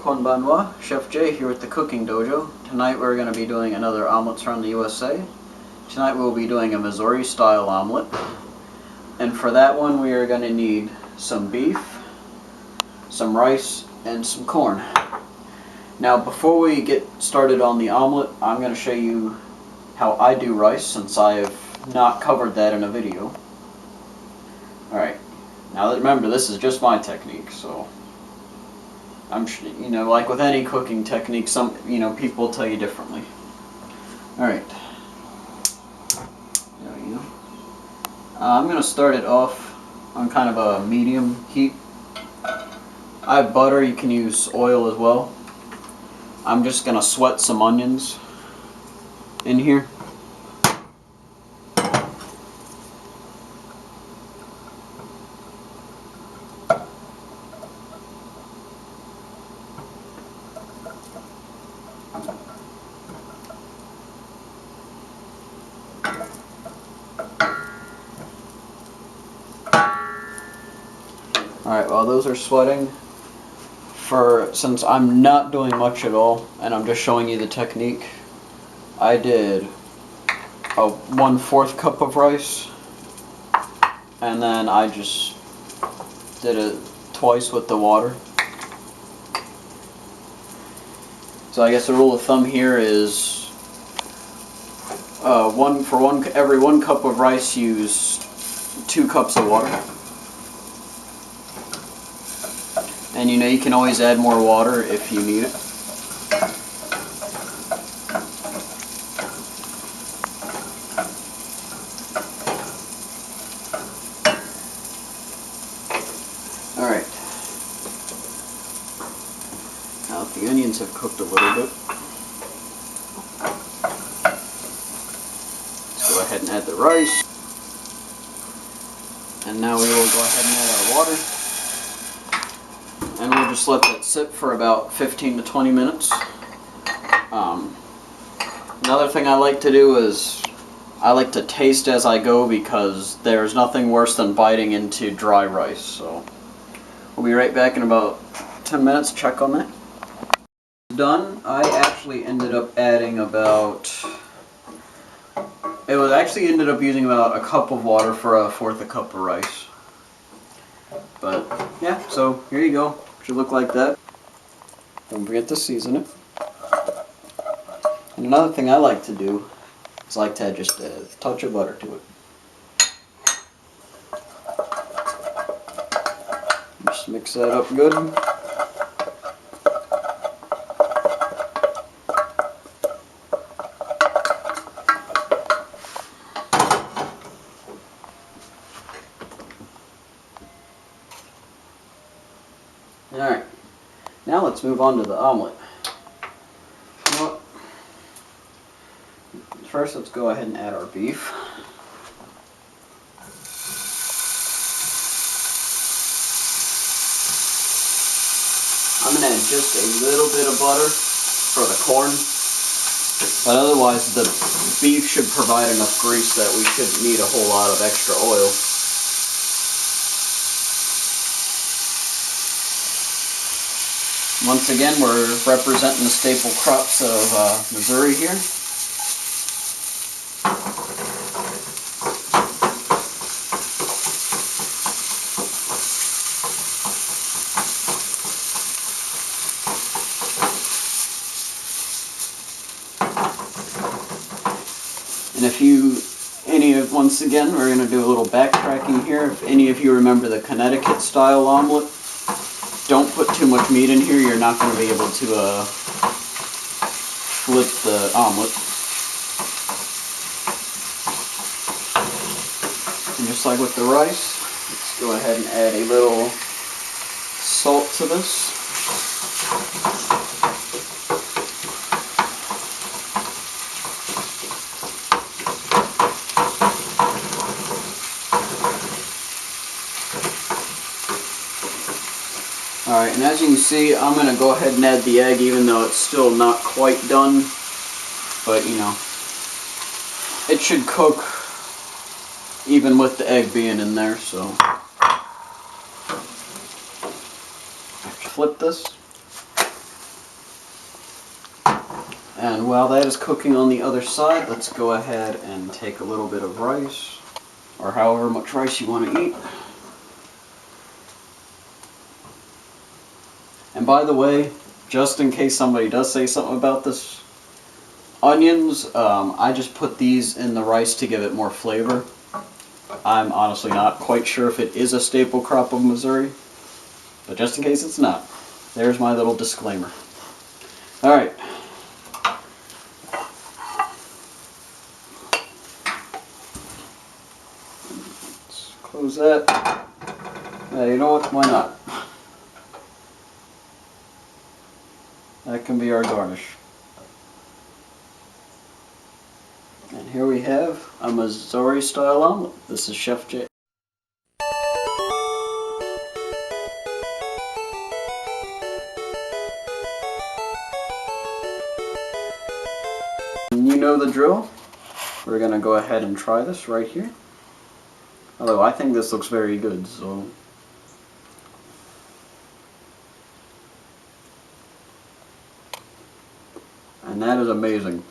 Konbanwa, Chef Jay here with the Cooking Dojo. Tonight we're going to be doing another Omelets from the USA. Tonight we'll be doing a Missouri Style Omelette. And for that one we are going to need some beef, some rice, and some corn. Now before we get started on the omelette, I'm going to show you how I do rice since I have not covered that in a video. Alright, now remember this is just my technique, so I'm sure, like with any cooking technique, some, people tell you differently. Alright. There we go. I'm going to start it off on kind of a medium heat. I have butter, you can use oil as well. I'm just going to sweat some onions in here. Alright, while those are sweating, since I'm not doing much at all and I'm just showing you the technique, I did a 1/4 cup of rice, and then I just did it twice with the water. So I guess the rule of thumb here is every 1 cup of rice, use 2 cups of water. And you can always add more water if you need it. Alright. Now the onions have cooked a little bit, let's go ahead and add the rice. And now we will go ahead and add our water. And we'll just let that sit for about 15 to 20 minutes. Another thing I like to do is I like to taste as I go, because there's nothing worse than biting into dry rice. So we'll be right back in about 10 minutes. Check on that. Done. I actually ended up adding ended up using about a cup of water for 1/4 cup of rice. But yeah, so here you go. Should look like that. Don't forget to season it. And another thing I like to do is I like to add just a touch of butter to it. Just mix that up good. Alright, now let's move on to the omelet. You know what? First, let's go ahead and add our beef. I'm going to add just a little bit of butter for the corn, but otherwise the beef should provide enough grease that we shouldn't need a whole lot of extra oil. Once again, we're representing the staple crops of Missouri here. And once again, we're going to do a little backtracking here. If any of you remember the Connecticut style omelet, don't put too much meat in here. You're not going to be able to flip the omelet. And just like with the rice, let's go ahead and add a little salt to this. Alright, and as you can see, I'm going to go ahead and add the egg, even though it's still not quite done. But, it should cook even with the egg being in there, so. Flip this. And while that is cooking on the other side, let's go ahead and take a little bit of rice, or however much rice you want to eat. And by the way, just in case somebody does say something about this, onions, I just put these in the rice to give it more flavor. I'm honestly not quite sure if it is a staple crop of Missouri, but just in case it's not, there's my little disclaimer. Alright. Let's close that. You know what? Why not? That can be our garnish. And here we have a Missouri Style Omelette. This is Chef J. You know the drill. We're going to go ahead and try this right here. Although I think this looks very good, so... And that is amazing.